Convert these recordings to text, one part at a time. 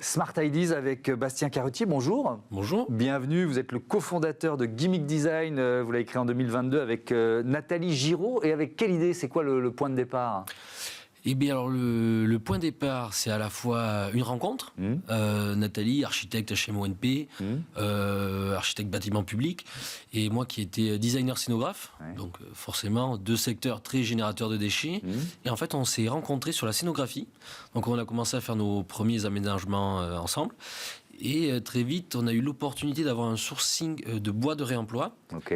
Smart Ideas avec Bastien Carretier, bonjour. Bonjour. Bienvenue, vous êtes le cofondateur de Gimmick Design, vous l'avez créé en 2022 avec Nathalie Giraud. Et avec quelle idée, c'est quoi le point de départ ? Eh bien, alors, le point de départ, c'est à la fois une rencontre. Nathalie, architecte HMONP, architecte bâtiment public, et moi qui étais designer scénographe. Ouais. Donc, forcément, deux secteurs très générateurs de déchets. Et en fait, on s'est rencontrés sur la scénographie. Donc, on a commencé à faire nos premiers aménagements ensemble. Et très vite, on a eu l'opportunité d'avoir un sourcing de bois de réemploi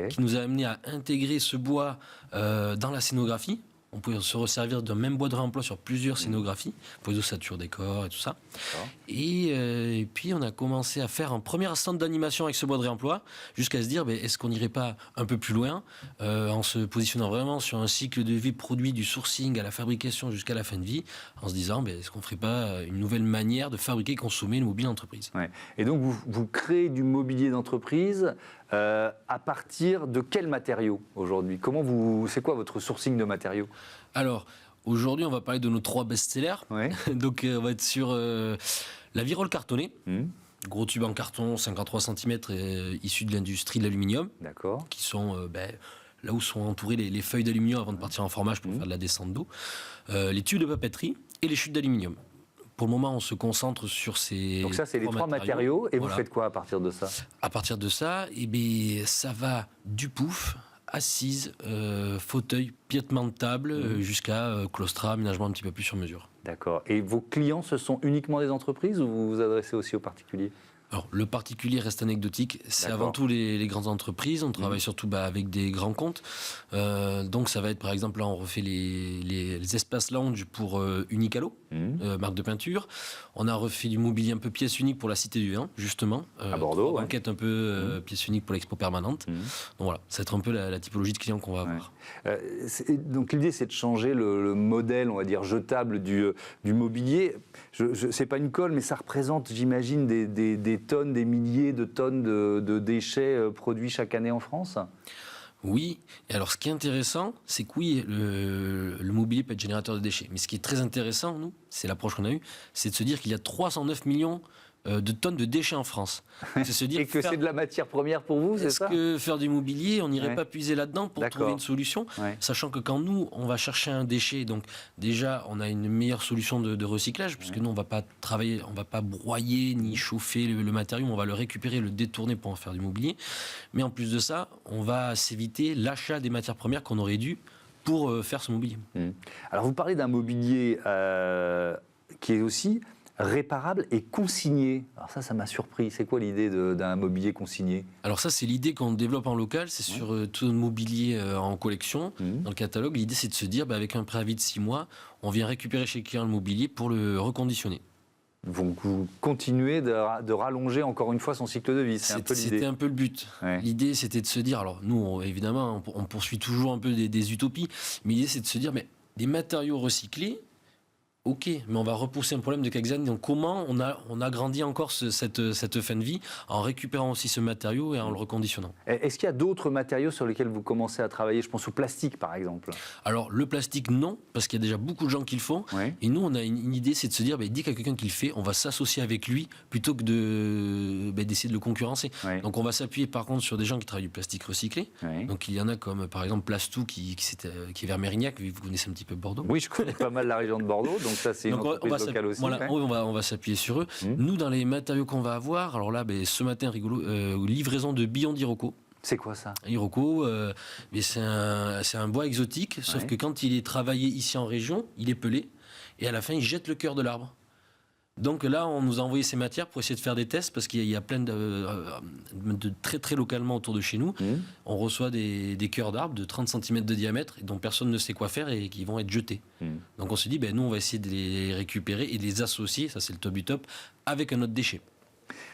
qui nous a amené à intégrer ce bois dans la scénographie. On pouvait se resservir d'un même bois de réemploi sur plusieurs scénographies, pour les ossature décor et tout ça. Et puis, on a commencé à faire un premier stand d'animation avec ce bois de réemploi, jusqu'à se dire, est-ce qu'on n'irait pas un peu plus loin, en se positionnant vraiment sur un cycle de vie produit du sourcing à la fabrication jusqu'à la fin de vie, en se disant, est-ce qu'on ne ferait pas une nouvelle manière de fabriquer et consommer le mobilier d'entreprise. Ouais. Et donc, vous créez du mobilier d'entreprise à partir de quels matériaux aujourd'hui ? C'est quoi votre sourcing de matériaux ? Alors, aujourd'hui, on va parler de nos 3 best-sellers. Ouais. Donc, on va être sur la virole cartonnée. Gros tube en carton, 53 cm, issu de l'industrie de l'aluminium. D'accord. Qui sont là où sont entourées les feuilles d'aluminium avant de partir en formage pour faire de la descente d'eau. Les tubes de papeterie et les chutes d'aluminium. Pour le moment, on se concentre sur ces. Donc ça, c'est les 3 matériaux. Et voilà. Vous faites quoi à partir de ça ? À partir de ça, ça va du pouf, assise, fauteuil, piétement de table, jusqu'à claustrat, aménagement un petit peu plus sur mesure. D'accord. Et vos clients, ce sont uniquement des entreprises ou vous vous adressez aussi aux particuliers ? Alors, le particulier reste anecdotique. C'est avant tout les grandes entreprises. On travaille surtout avec des grands comptes. Donc, ça va être, par exemple, là, on refait les espaces lounge pour Unicalo, marque de peinture. On a refait du mobilier un peu pièce unique pour la Cité du Vin, justement. À Bordeaux. Banquette un peu pièce unique pour l'expo permanente. Donc, voilà, ça va être un peu la typologie de clients qu'on va avoir. Donc, l'idée, c'est de changer le modèle, on va dire, jetable du mobilier. C'est pas une colle, mais ça représente, j'imagine, des tonnes, des milliers de tonnes de déchets produits chaque année en France ? Oui, et alors ce qui est intéressant, c'est que oui, le mobilier peut être générateur de déchets. Mais ce qui est très intéressant, nous, c'est l'approche qu'on a eue, c'est de se dire qu'il y a 309 millions de tonnes de déchets en France. C'est se dire et que c'est de la matière première pour vous, c'est ça ? Est-ce que faire du mobilier, on n'irait pas puiser là-dedans pour trouver une solution, sachant que quand nous, on va chercher un déchet, donc déjà, on a une meilleure solution de recyclage, puisque nous, on ne va pas travailler, on ne va pas broyer ni chauffer le matériau, on va le récupérer, le détourner pour en faire du mobilier. Mais en plus de ça, on va s'éviter l'achat des matières premières qu'on aurait dû pour faire ce mobilier. Alors, vous parlez d'un mobilier qui est aussi réparable et consigné. Alors ça m'a surpris. C'est quoi l'idée d'un mobilier consigné ? Alors ça, c'est l'idée qu'on développe en local. C'est sur tout notre mobilier en collection, dans le catalogue. L'idée, c'est de se dire, avec un préavis de 6 mois, on vient récupérer chez le client le mobilier pour le reconditionner. Vous continuez de rallonger encore une fois son cycle de vie, c'est un peu l'idée. C'était un peu le but. L'idée, c'était de se dire, alors nous, évidemment, on poursuit toujours un peu des utopies, mais l'idée, c'est de se dire, des matériaux recyclés, ok, mais on va repousser un problème de quelques années. Donc comment on agrandit encore cette fin de vie en récupérant aussi ce matériau et en le reconditionnant. Est-ce qu'il y a d'autres matériaux sur lesquels vous commencez à travailler ? Je pense au plastique par exemple. Alors le plastique non, parce qu'il y a déjà beaucoup de gens qui le font. Et nous on a une idée, c'est de se dire, dès qu'il y a quelqu'un qui le fait, on va s'associer avec lui plutôt que d'essayer de le concurrencer. Donc on va s'appuyer par contre sur des gens qui travaillent du plastique recyclé. Donc il y en a comme par exemple Plastou qui est vers Mérignac, vous connaissez un petit peu Bordeaux. Oui, je connais pas mal la région de Bordeaux. Donc ça, c'est une entreprise locale aussi. Voilà, on va s'appuyer sur eux. Nous, dans les matériaux qu'on va avoir, alors là, ce matin, rigolo, livraison de billons d'Iroko. C'est quoi ça ? Iroko, c'est un bois exotique, sauf que quand il est travaillé ici en région, il est pelé, et à la fin, il jette le cœur de l'arbre. Donc là, on nous a envoyé ces matières pour essayer de faire des tests, parce qu'il y a plein de très très localement autour de chez nous, on reçoit des cœurs d'arbres de 30 cm de diamètre, dont personne ne sait quoi faire et qui vont être jetés. Donc on se dit, nous on va essayer de les récupérer et de les associer, ça c'est le top du top, avec un autre déchet.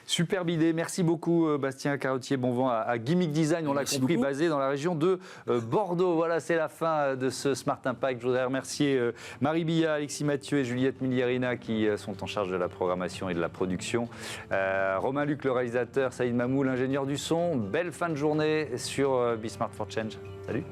Superbe idée, merci beaucoup Bastien Carretier, bon vent à Gimmick Design, on l'a compris, basé dans la région de Bordeaux. Voilà, c'est la fin de ce Smart Impact. Je voudrais remercier Marie Billat, Alexis Mathieu et Juliette Millierina qui sont en charge de la programmation et de la production. Romain Luc, le réalisateur, Saïd Mamou, l'ingénieur du son. Belle fin de journée sur Be Smart for Change. Salut.